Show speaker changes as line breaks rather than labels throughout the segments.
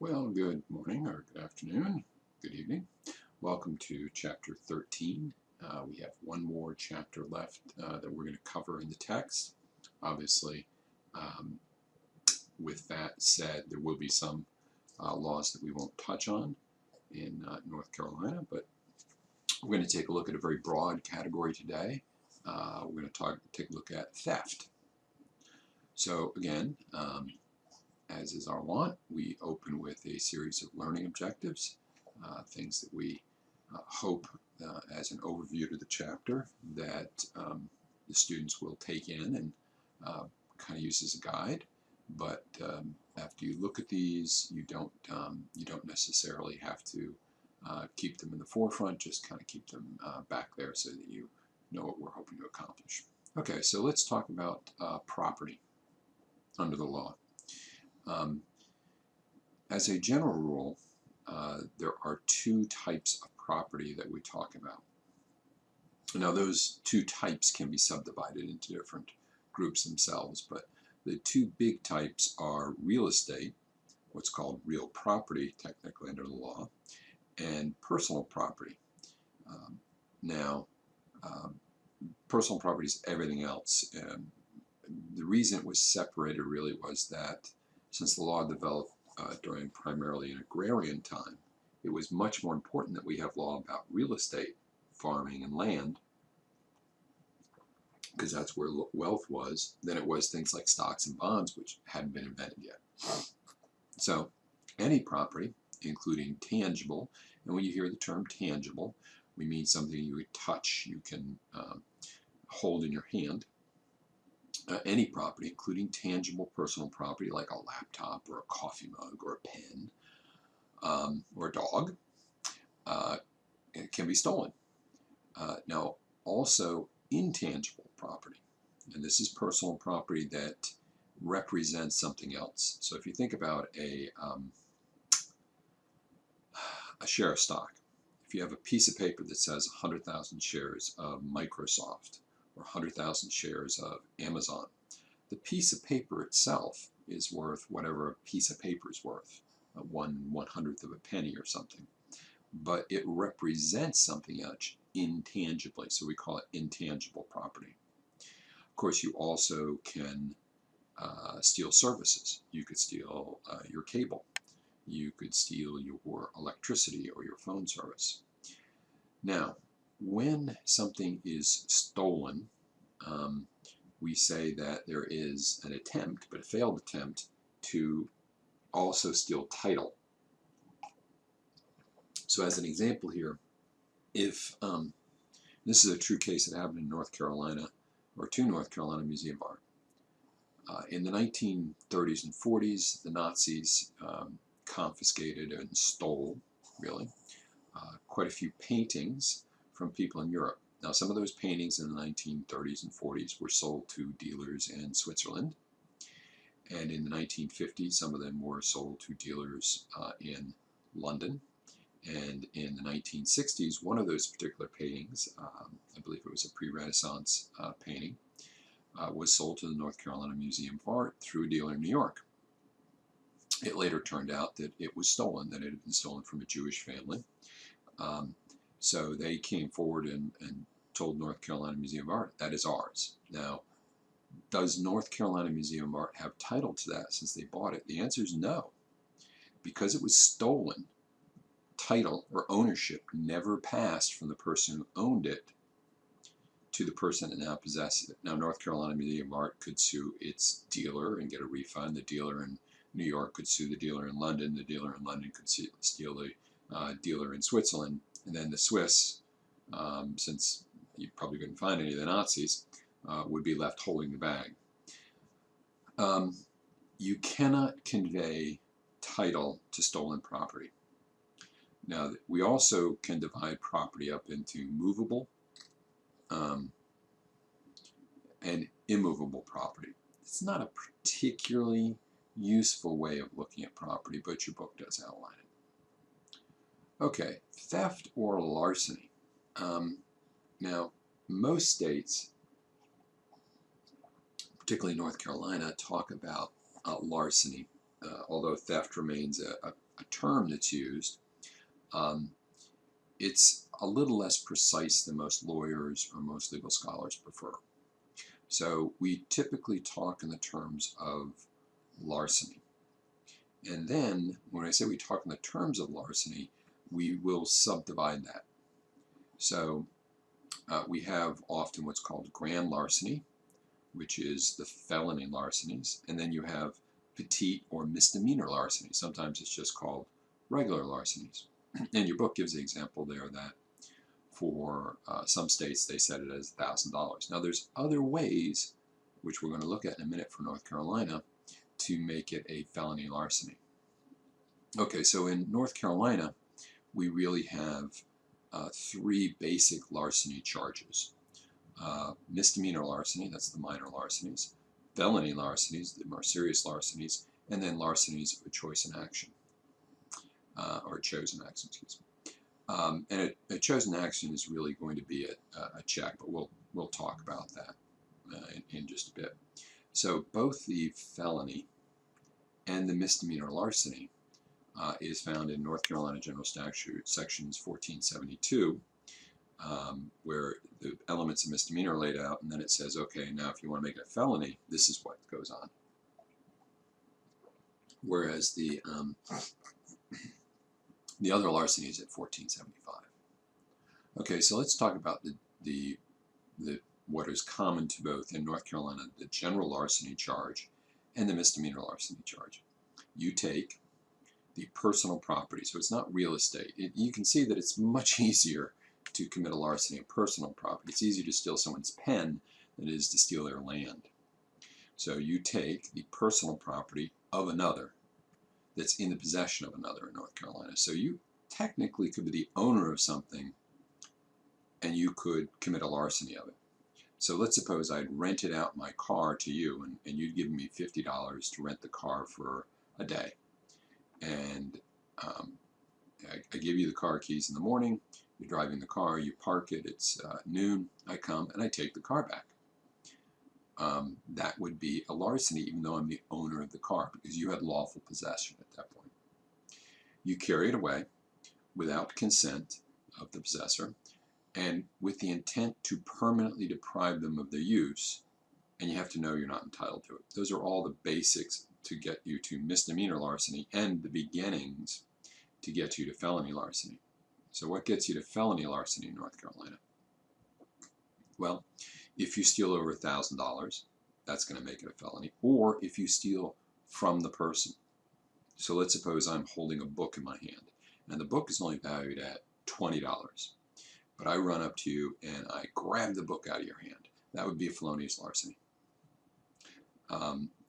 Well, good morning or good afternoon, good evening. Welcome to Chapter 13. We have one more chapter left that we're going to cover in the text. Obviously, um, with that said, there will be some laws that we won't touch on in North Carolina, but we're going to take a look at a very broad category today. We're going to take a look at theft. So again, as is our wont, we open with a series of learning objectives, things that we hope as an overview to the chapter that the students will take in and kind of use as a guide. But after you look at these, you don't necessarily have to keep them in the forefront, just kind of keep them back there so that you know what we're hoping to accomplish. Okay, so let's talk about property under the law. As a general rule, there are two types of property that we talk about. Now, those two types can be subdivided into different groups themselves, but the two big types are real estate, what's called real property technically under the law, and personal property. Now, personal property is everything else. The reason it was separated really was that since the law developed during primarily an agrarian time, it was much more important that we have law about real estate, farming, and land, because that's where wealth was, than it was things like stocks and bonds, which hadn't been invented yet. So any property, including tangible, and when you hear the term tangible, we mean something you would touch, you can hold in your hand. Any property, including tangible personal property like a laptop or a coffee mug or a pen or a dog, it can be stolen. Now, also intangible property, and this is personal property that represents something else. So if you think about a share of stock, if you have a piece of paper that says 100,000 shares of Microsoft or 100,000 shares of Amazon, the piece of paper itself is worth whatever a piece of paper is worth, 1/100th of a penny or something. But it represents something else intangibly, so we call it intangible property. Of course, you also can steal services. You could steal your cable. You could steal your electricity or your phone service. Now, when something is stolen, we say that there is an attempt, but a failed attempt, to also steal title. So as an example here, if this is a true case that happened in North Carolina, or to North Carolina Museum of Art. In the 1930s and 40s, the Nazis confiscated and stole, really, quite a few paintings from people in Europe. Now, some of those paintings in the 1930s and 40s were sold to dealers in Switzerland. And in the 1950s, some of them were sold to dealers in London. And in the 1960s, one of those particular paintings, I believe it was a pre-Renaissance painting, was sold to the North Carolina Museum of Art through a dealer in New York. It later turned out that it was stolen, that it had been stolen from a Jewish family. So they came forward and told North Carolina Museum of Art, that is ours. Now, does North Carolina Museum of Art have title to that since they bought it? The answer is no. Because it was stolen, title or ownership never passed from the person who owned it to the person that now possesses it. Now, North Carolina Museum of Art could sue its dealer and get a refund. The dealer in New York could sue the dealer in London. The dealer in London could steal the dealer in Switzerland. And then the Swiss, since you probably couldn't find any of the Nazis, would be left holding the bag. You cannot convey title to stolen property. Now, we also can divide property up into movable and immovable property. It's not a particularly useful way of looking at property, but your book does outline it. Okay, theft or larceny. Now, most states, particularly North Carolina, talk about larceny. although theft remains a term that's used, it's a little less precise than most lawyers or most legal scholars prefer. So we typically talk in the terms of larceny. And then, when I say we talk in the terms of larceny, we will subdivide that. So we have often what's called grand larceny, which is the felony larcenies, and then you have petite or misdemeanor larceny. Sometimes it's just called regular larcenies. And your book gives the example there that for some states they set it as $1,000. Now there's other ways, which we're going to look at in a minute for North Carolina, to make it a felony larceny. Okay, so in North Carolina we really have three basic larceny charges. Misdemeanor larceny, that's the minor larcenies, felony larcenies, the more serious larcenies, and then larcenies of a choice in action, or chosen action, excuse me. And a chosen action is really going to be a check, but we'll talk about that in just a bit. So both the felony and the misdemeanor larceny is found in North Carolina General Statute sections 1472, where the elements of misdemeanor are laid out, and then it says, okay, now if you want to make it a felony, this is what goes on. Whereas the other larceny is at 1475. Okay, so let's talk about the what is common to both in North Carolina, the general larceny charge and the misdemeanor larceny charge. You take the personal property, so it's not real estate. You can see that it's much easier to commit a larceny of personal property. It's easier to steal someone's pen than it is to steal their land. So you take the personal property of another that's in the possession of another in North Carolina. So you technically could be the owner of something and you could commit a larceny of it. So let's suppose I'd rented out my car to you and you'd given me $50 to rent the car for a day. And I give you the car keys in the morning, you're driving the car, you park it, it's noon, I come and I take the car back. That would be a larceny even though I'm the owner of the car because you had lawful possession at that point. You carry it away without consent of the possessor and with the intent to permanently deprive them of their use, and you have to know you're not entitled to it. Those are all the basics to get you to misdemeanor larceny and the beginnings to get you to felony larceny. So what gets you to felony larceny in North Carolina? Well, if you steal over $1,000, that's going to make it a felony, or if you steal from the person. So let's suppose I'm holding a book in my hand, and the book is only valued at $20, but I run up to you and I grab the book out of your hand. That would be a felonious larceny.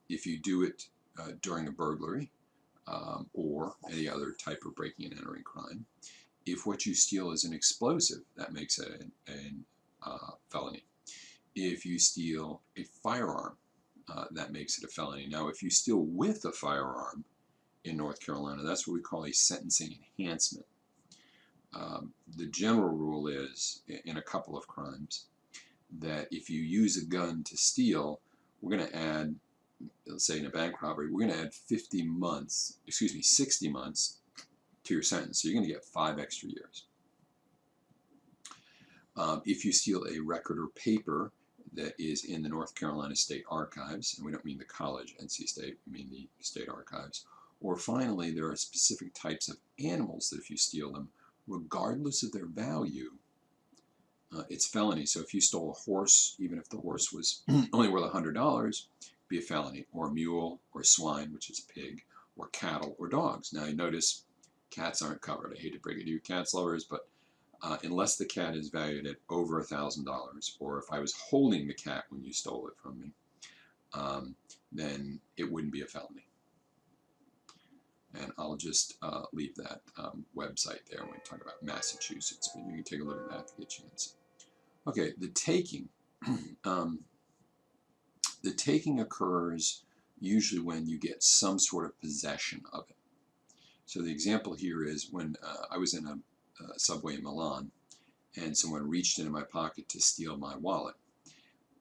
If you do it during a burglary or any other type of breaking and entering crime, if what you steal is an explosive, that makes it a felony. If you steal a firearm, that makes it a felony. Now, if you steal with a firearm in North Carolina, that's what we call a sentencing enhancement. The general rule is, in a couple of crimes, that if you use a gun to steal, we're going to add, let's say in a bank robbery, we're going to add 60 months to your sentence. So you're going to get 5 extra years. If you steal a record or paper that is in the North Carolina State Archives, and we don't mean the college, NC State, we mean the State Archives. Or finally, there are specific types of animals that if you steal them, regardless of their value, it's felony. So if you stole a horse, even if the horse was only worth $100, be a felony. Or a mule, or swine, which is a pig, or cattle, or dogs. Now you notice cats aren't covered. I hate to break it to you cats lovers, but unless the cat is valued at over $1,000, or if I was holding the cat when you stole it from me, then it wouldn't be a felony. And I'll just leave that website there when we talk about Massachusetts, but you can take a look at that if you get a chance. Okay, the taking. The taking occurs usually when you get some sort of possession of it. So the example here is when I was in a subway in Milan and someone reached into my pocket to steal my wallet.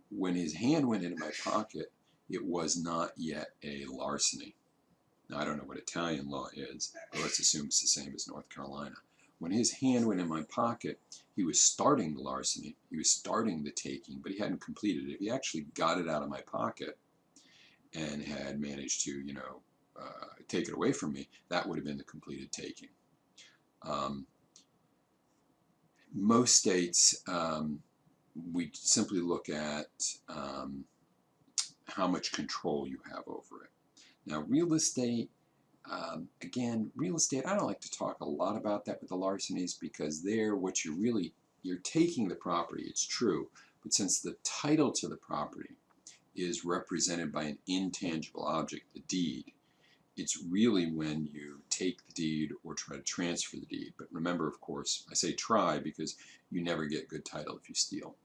When his hand went into my pocket, it was not yet a larceny. Now, I don't know what Italian law is, but let's assume it's the same as North Carolina. When his hand went in my pocket, he was starting the larceny, he was starting the taking, but he hadn't completed it. If he actually got it out of my pocket and had managed to, take it away from me, that would have been the completed taking. Most states, we simply look at how much control you have over it. Now, real estate, again, real estate, I don't like to talk a lot about that with the larcenies, because there, what you're taking the property, it's true, but since the title to the property is represented by an intangible object, the deed, it's really when you take the deed or try to transfer the deed. But remember, of course, I say try because you never get good title if you steal.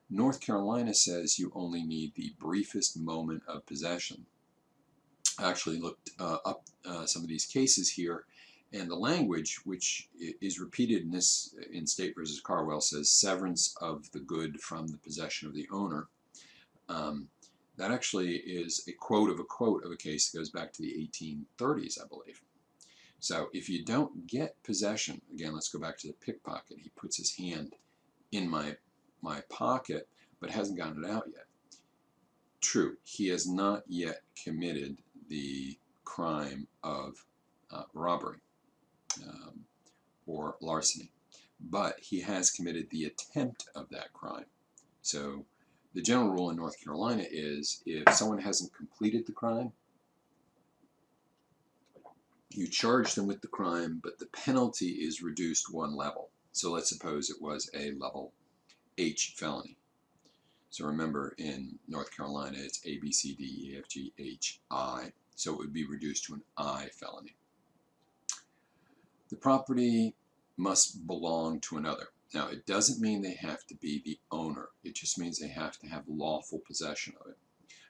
North Carolina says you only need the briefest moment of possession. I actually looked up some of these cases here, and the language, which is repeated in State versus Carwell, says severance of the good from the possession of the owner. That actually is a quote of a case that goes back to the 1830s, I believe. So if you don't get possession, again, let's go back to the pickpocket. He puts his hand in my pocket, but hasn't gotten it out yet. True, he has not yet committed the crime of robbery or larceny, but he has committed the attempt of that crime. So the general rule in North Carolina is if someone hasn't completed the crime, you charge them with the crime, but the penalty is reduced one level. So let's suppose it was a level H felony. So remember, in North Carolina, it's A, B, C, D, E, F, G, H, I. So it would be reduced to an I felony. The property must belong to another. Now, it doesn't mean they have to be the owner. It just means they have to have lawful possession of it.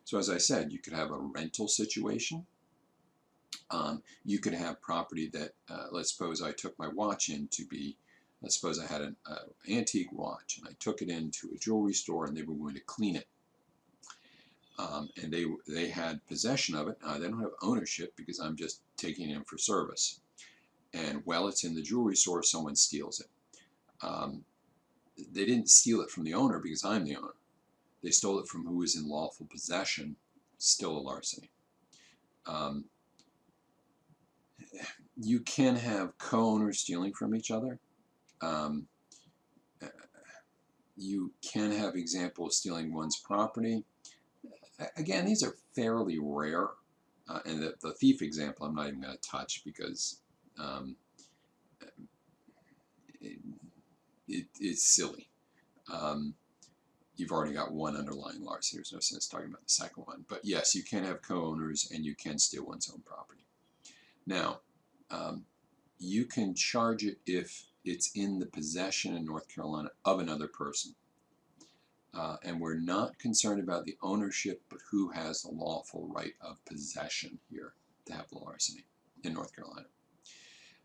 So as I said, you could have a rental situation. You could have property that, let's suppose I took my watch in to be, let's suppose I had an antique watch, and I took it into a jewelry store and they were going to clean it. And they had possession of it. They don't have ownership because I'm just taking it in for service. And while it's in the jewelry store, someone steals it. They didn't steal it from the owner because I'm the owner. They stole it from who was in lawful possession, still a larceny. You can have co-owners stealing from each other. You can have examples stealing one's property. Again, these are fairly rare. And the thief example I'm not even going to touch because it's silly. You've already got one underlying larceny. There's no sense talking about the second one. But yes, you can have co-owners and you can steal one's own property. Now, you can charge it if it's in the possession in North Carolina of another person. And we're not concerned about the ownership, but who has the lawful right of possession here to have the larceny in North Carolina.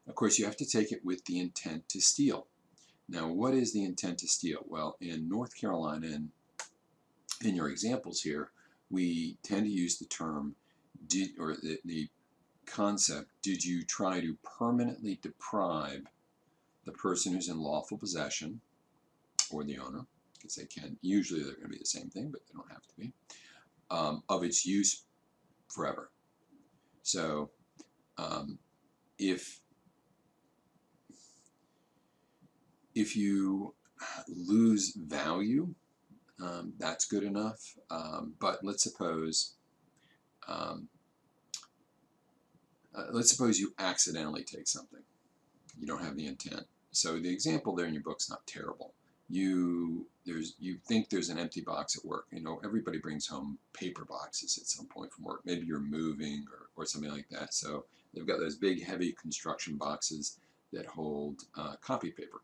Of course, you have to take it with the intent to steal. Now, what is the intent to steal? Well, in North Carolina, and in your examples here, we tend to use the term, the concept, did you try to permanently deprive the person who's in lawful possession, or the owner, because they can, usually they're going to be the same thing, but they don't have to be, of its use forever. So if you lose value, that's good enough. But let's suppose you accidentally take something. You don't have the intent. So the example there in your book's not terrible. You think there's an empty box at work. You know, everybody brings home paper boxes at some point from work. Maybe you're moving or something like that. So they've got those big, heavy construction boxes that hold copy paper.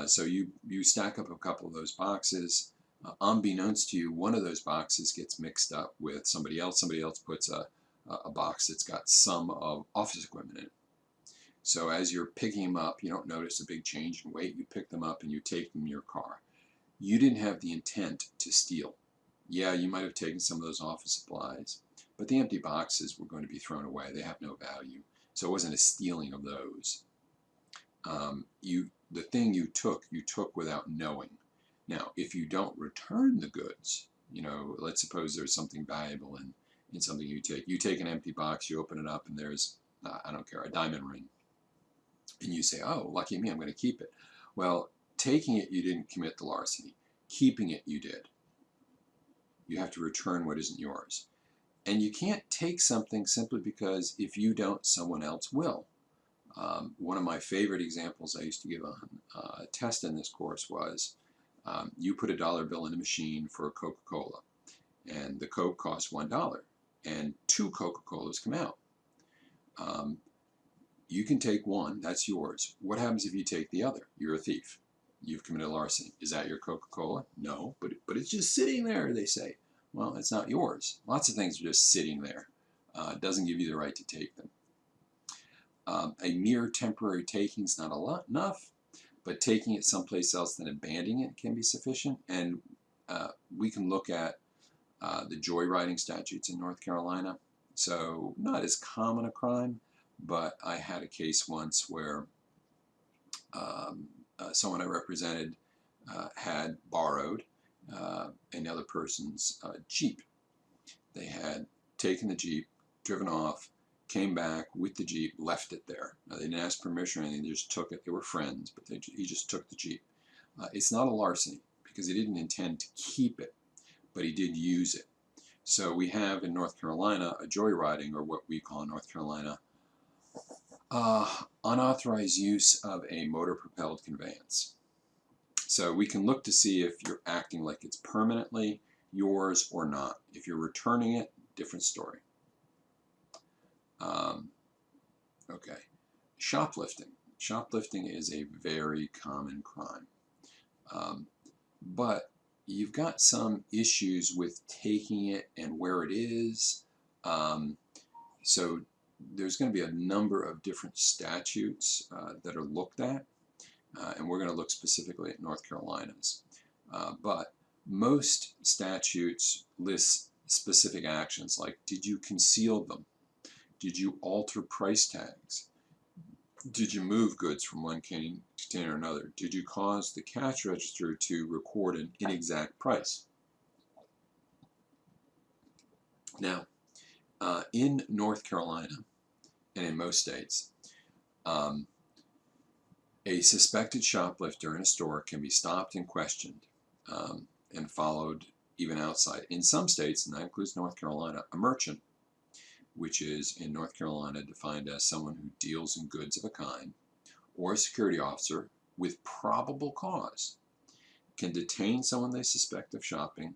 So you stack up a couple of those boxes. Unbeknownst to you, one of those boxes gets mixed up with somebody else. Somebody else puts a box that's got some of office equipment in it. So as you're picking them up, you don't notice a big change in weight. You pick them up and you take them in your car. You didn't have the intent to steal. Yeah, you might have taken some of those office supplies, but the empty boxes were going to be thrown away. They have no value. So it wasn't a stealing of those. The thing you took without knowing. Now, if you don't return the goods, let's suppose there's something valuable in something you take. You take an empty box, you open it up, and there's, I don't care, a diamond ring. And you say, oh, lucky me, I'm going to keep it. Well, taking it, you didn't commit the larceny. Keeping it, you did. You have to return what isn't yours. And you can't take something simply because if you don't, someone else will. One of my favorite examples I used to give on a test in this course was you put a dollar bill in a machine for a Coca-Cola, and the Coke costs $1, and 2 Coca-Colas come out. You can take one, that's yours. What happens if you take the other? You're a thief. You've committed larceny. Is that your Coca-Cola? No, but it's just sitting there, they say. Well, it's not yours. Lots of things are just sitting there. It doesn't give you the right to take them. A mere temporary taking is not enough, but taking it someplace else than abandoning it can be sufficient. And we can look at the joyriding statutes in North Carolina. So not as common a crime, but I had a case once where someone I represented had borrowed another person's Jeep. They had taken the Jeep, driven off, came back with the Jeep, left it there. Now, they didn't ask permission or anything, they just took it. They were friends, but he just took the Jeep. It's not a larceny because he didn't intend to keep it, but he did use it. So we have in North Carolina a joyriding, or what we call in North Carolina, unauthorized use of a motor-propelled conveyance. So we can look to see if you're acting like it's permanently yours or not. If you're returning it, different story. Okay, shoplifting. Shoplifting is a very common crime. But you've got some issues with taking it and where it is. So there's going to be a number of different statutes that are looked at. And we're going to look specifically at North Carolina's. But most statutes list specific actions like, did you conceal them? Did you alter price tags? Did you move goods from one container to another? Did you cause the cash register to record an inexact price? Now, in North Carolina and in most states, a suspected shoplifter in a store can be stopped and questioned and followed even outside. In some states, and that includes North Carolina, a merchant, which is in North Carolina defined as someone who deals in goods of a kind, or a security officer with probable cause, can detain someone they suspect of shopping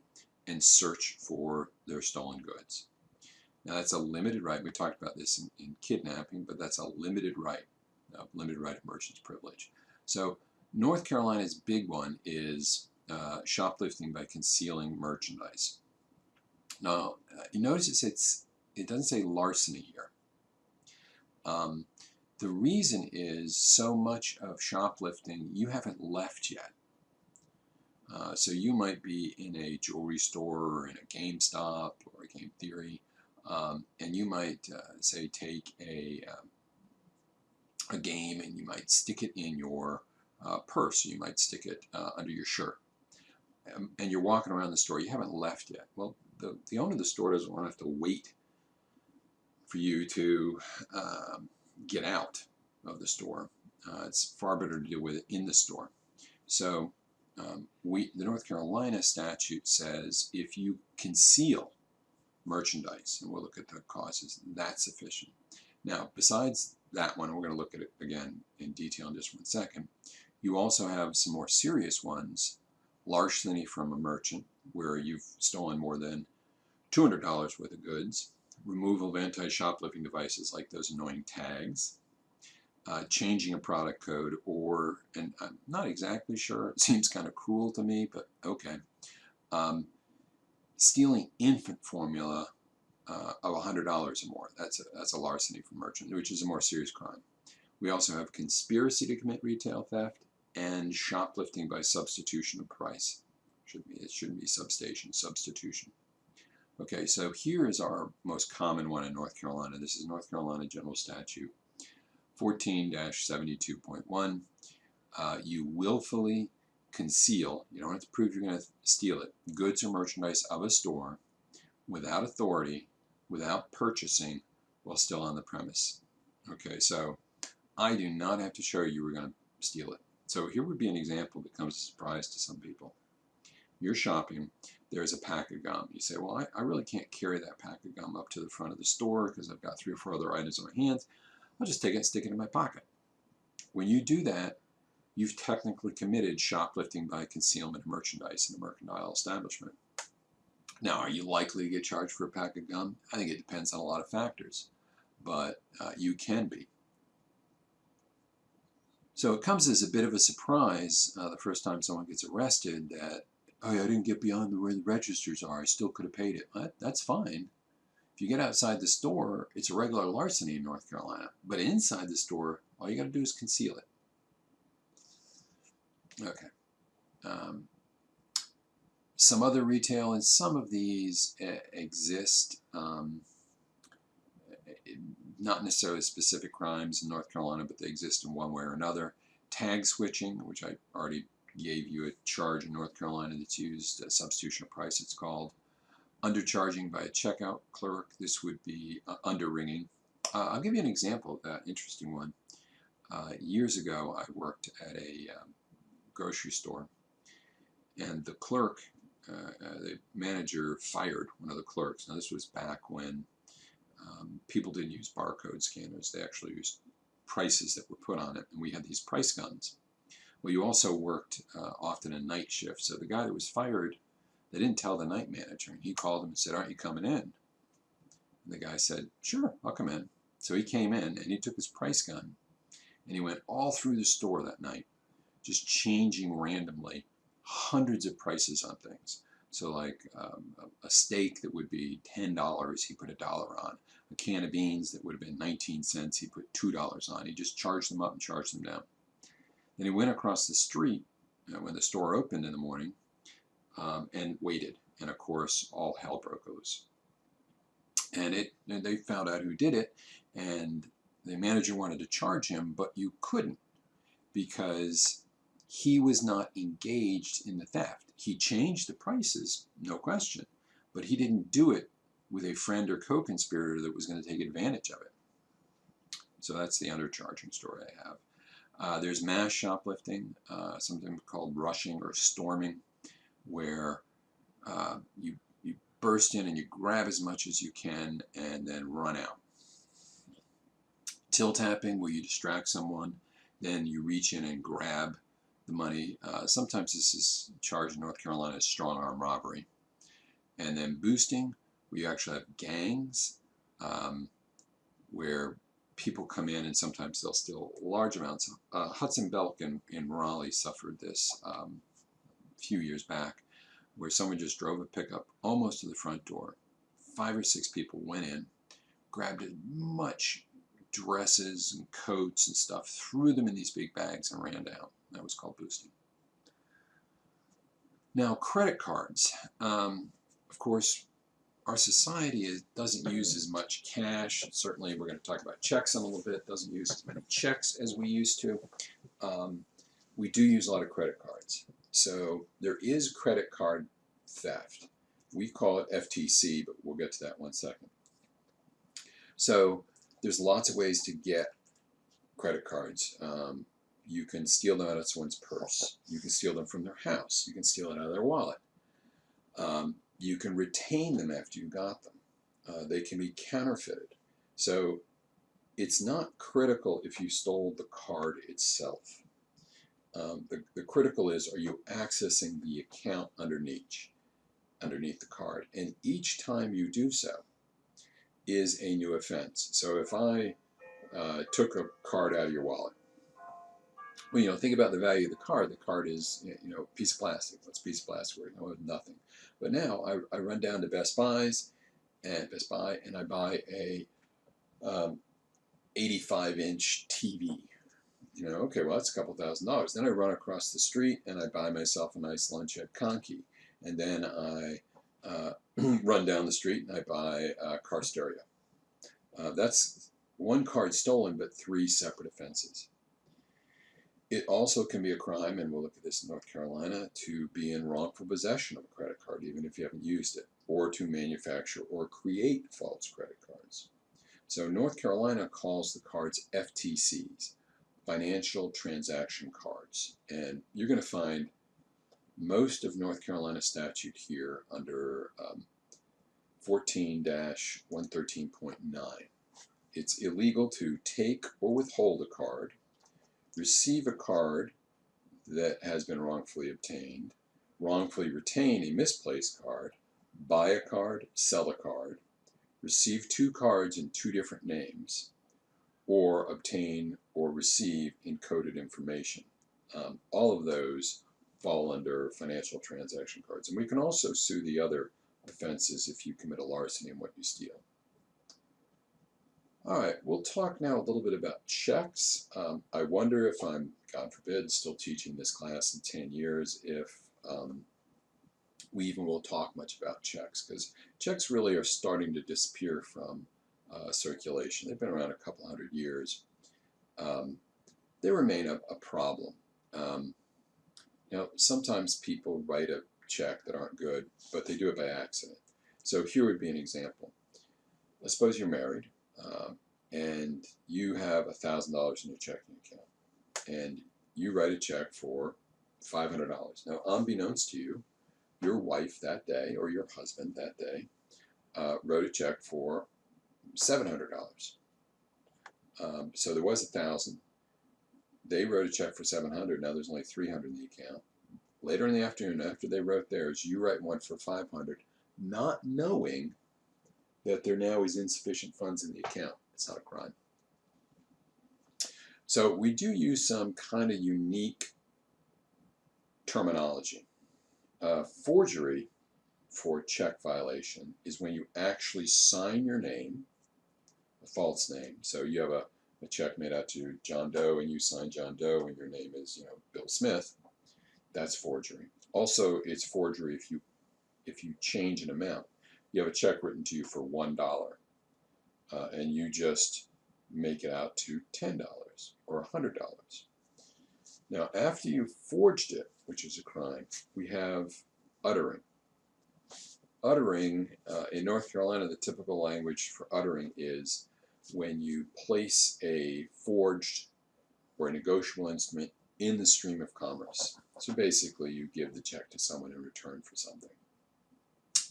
and search for their stolen goods. Now that's a limited right. We talked about this in kidnapping, but that's a limited right of merchant's privilege. So North Carolina's big one is shoplifting by concealing merchandise. Now you notice it doesn't say larceny here. The reason is so much of shoplifting you haven't left yet. So you might be in a jewelry store or in a GameStop or a Game Theory, and you might say take a game and you might stick it in your purse. You might stick it under your shirt, and you're walking around the store. You haven't left yet. Well, the owner of the store doesn't want to have to wait for you to get out of the store. It's far better to deal with it in the store. So the North Carolina statute says if you conceal merchandise, and we'll look at the causes, that's sufficient. Now, besides that one, we're going to look at it again in detail in just 1 second. You also have some more serious ones, larceny from a merchant, where you've stolen more than $200 worth of goods, removal of anti-shoplifting devices like those annoying tags, changing a product code, or, and I'm not exactly sure, it seems kind of cruel to me, but okay, stealing infant formula of $100 or more. That's a larceny from merchant, which is a more serious crime. We also have conspiracy to commit retail theft and shoplifting by substitution of price. It shouldn't be substation, substitution. Okay, so here is our most common one in North Carolina. This is North Carolina General Statute 14-72.1. You willfully conceal, you don't have to prove you're going to steal it, goods or merchandise of a store without authority, without purchasing, while still on the premise. Okay, so I do not have to show you we're going to steal it. So here would be an example that comes as a surprise to some people. You're shopping, there's a pack of gum. You say, well, I really can't carry that pack of gum up to the front of the store because I've got 3 or 4 other items in my hands. I'll just take it and stick it in my pocket. When you do that, you've technically committed shoplifting by concealment of merchandise in a mercantile establishment. Now, are you likely to get charged for a pack of gum? I think it depends on a lot of factors, but you can be. So it comes as a bit of a surprise the first time someone gets arrested that, oh, yeah, I didn't get beyond where the registers are. I still could have paid it. That's fine. If you get outside the store, it's a regular larceny in North Carolina. But inside the store, all you got to do is conceal it. Okay. Some other retail, and some of these exist, not necessarily specific crimes in North Carolina, but they exist in one way or another. Tag switching, which I already gave you a charge in North Carolina that's used, substitution of price it's called. Undercharging by a checkout clerk, this would be underringing. I'll give you an example of that, interesting one. Years ago, I worked at a grocery store, and the clerk, the manager fired one of the clerks. Now this was back when people didn't use barcode scanners. They actually used prices that were put on it, and we had these price guns. Well, you also worked often a night shift, so the guy that was fired, they didn't tell the night manager, and he called him and said, aren't you coming in? And the guy said, sure, I'll come in. So he came in, and he took his price gun, and he went all through the store that night, just changing randomly hundreds of prices on things. So like a steak that would be $10, he put $1 on. A can of beans that would have been 19 cents, he put $2 on. He just charged them up and charged them down. Then he went across the street when the store opened in the morning and waited. And of course, all hell broke loose. And they found out who did it, and the manager wanted to charge him, but you couldn't because he was not engaged in the theft. He changed the prices, no question, but he didn't do it with a friend or co-conspirator that was going to take advantage of it. So that's the undercharging story I have. There's mass shoplifting, something called rushing or storming, where you burst in and you grab as much as you can and then run out. Till tapping, where you distract someone, then you reach in and grab the money. Sometimes this is charged in North Carolina as strong arm robbery. And then boosting, where you actually have gangs where people come in and sometimes they'll steal large amounts. Hudson Belk in Raleigh suffered this a few years back, where someone just drove a pickup almost to the front door. 5 or 6 people went in, grabbed as much dresses and coats and stuff, threw them in these big bags and ran down. That was called boosting. Now, credit cards. Of course, our society doesn't use as much cash. Certainly, we're going to talk about checks in a little bit. Doesn't use as many checks as we used to. We do use a lot of credit cards. So there is credit card theft. We call it FTC, but we'll get to that one second. So there's lots of ways to get credit cards. You can steal them out of someone's purse. You can steal them from their house. You can steal it out of their wallet. You can retain them after you got them. They can be counterfeited. So it's not critical if you stole the card itself. The critical is, are you accessing the account underneath the card? And each time you do so is a new offense. So if I took a card out of your wallet, well, think about the value of the card. The card is, a piece of plastic. What's a piece of plastic worth? Nothing. But now I run down to Best Buy and I buy a 85-inch TV. Okay, well, that's a couple $1,000s. Then I run across the street and I buy myself a nice lunch at Conky. And then I run down the street and I buy a car stereo. That's one card stolen, but 3 separate offenses. It also can be a crime, and we'll look at this in North Carolina, to be in wrongful possession of a credit card, even if you haven't used it, or to manufacture or create false credit cards. So North Carolina calls the cards FTCs, financial transaction cards. And you're going to find most of North Carolina statute here under 14-113.9. It's illegal to take or withhold a card, receive a card that has been wrongfully obtained, wrongfully retain a misplaced card, buy a card, sell a card, receive 2 cards in 2 different names, or obtain or receive encoded information. All of those fall under financial transaction cards. And we can also sue the other offenses if you commit a larceny in what you steal. All right, we'll talk now a little bit about checks. I wonder if I'm, God forbid, still teaching this class in 10 years, if we even will talk much about checks, because checks really are starting to disappear from circulation. They've been around a couple hundred years. They remain a problem. Sometimes people write a check that aren't good, but they do it by accident. So here would be an example. Let's suppose you're married, and you have $1,000 in your checking account, and you write a check for $500. Now, unbeknownst to you, your wife that day, or your husband that day, wrote a check for $700. So there was $1,000. They wrote a check for $700. Now there's only $300 in the account. Later in the afternoon, after they wrote theirs, you write one for $500, not knowing that there now is insufficient funds in the account. It's not a crime. So we do use some kind of unique terminology. Forgery for check violation is when you actually sign your name, a false name. So you have a check made out to John Doe, and you sign John Doe, and your name is, Bill Smith. That's forgery. Also, it's forgery if you change an amount. You have a check written to you for $1, and you just make it out to $10 or $100. Now, after you've forged it, which is a crime, we have uttering. Uttering, in North Carolina, the typical language for uttering is when you place a forged or a negotiable instrument in the stream of commerce. So basically, you give the check to someone in return for something.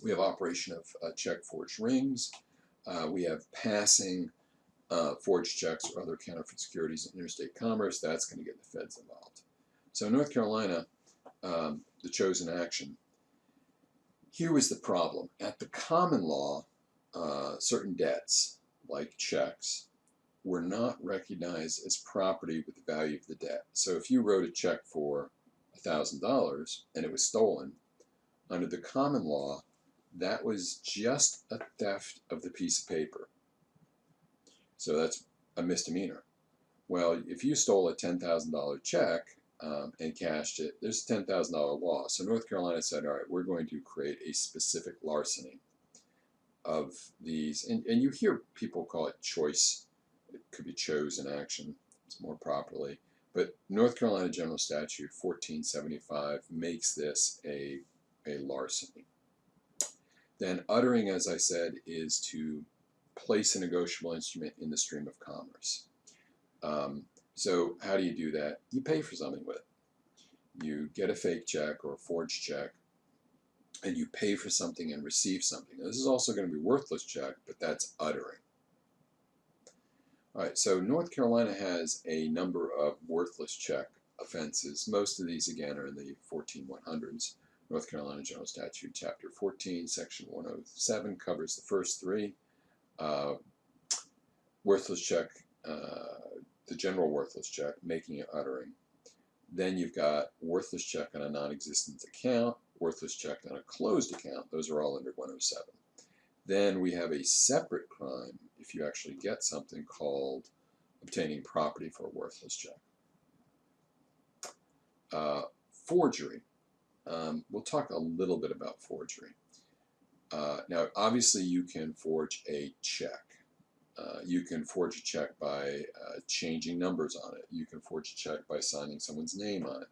We have operation of check forged rings. We have passing forged checks or other counterfeit securities in interstate commerce. That's going to get the feds involved. So in North Carolina, the chosen action. Here was the problem. At the common law, certain debts, like checks, were not recognized as property with the value of the debt. So if you wrote a check for $1,000 and it was stolen, under the common law, that was just a theft of the piece of paper. So that's a misdemeanor. Well, if you stole a $10,000 check and cashed it, there's a $10,000 loss. So North Carolina said, all right, we're going to create a specific larceny of these. And you hear people call it choice. It could be chosen action, it's more properly. But North Carolina General Statute 1475 makes this a larceny. Then uttering, as I said, is to place a negotiable instrument in the stream of commerce. So how do you do that? You pay for something with it. You get a fake check or a forged check, and you pay for something and receive something. Now, this is also going to be a worthless check, but that's uttering. All right, so North Carolina has a number of worthless check offenses. Most of these, again, are in the 14100s. North Carolina General Statute, Chapter 14, Section 107 covers the first 3. Worthless check, the general worthless check, making it uttering. Then you've got worthless check on a non-existent account, worthless check on a closed account. Those are all under 107. Then we have a separate crime, if you actually get something, called obtaining property for a worthless check. Forgery. We'll talk a little bit about forgery. Now, obviously, you can forge a check. You can forge a check by changing numbers on it. You can forge a check by signing someone's name on it.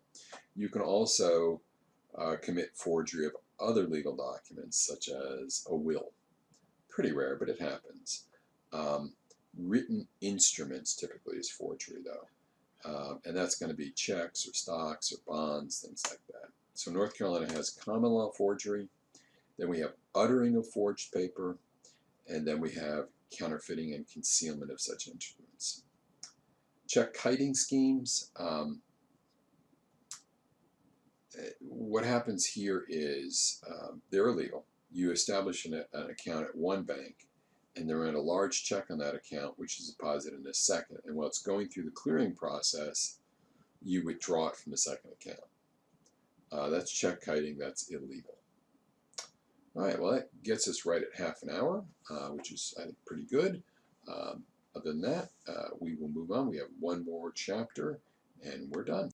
You can also commit forgery of other legal documents, such as a will. Pretty rare, but it happens. Written instruments typically is forgery, though. And that's going to be checks or stocks or bonds, things like that. So North Carolina has common law forgery. Then we have uttering of forged paper. And then we have counterfeiting and concealment of such instruments. Check kiting schemes. What happens here is they're illegal. You establish an account at one bank, and they run a large check on that account, which is deposited in a second. And while it's going through the clearing process, you withdraw it from the second account. That's check kiting. That's illegal. All right, well, that gets us right at half an hour, which is, I think, pretty good. Other than that, we will move on. We have one more chapter, and we're done.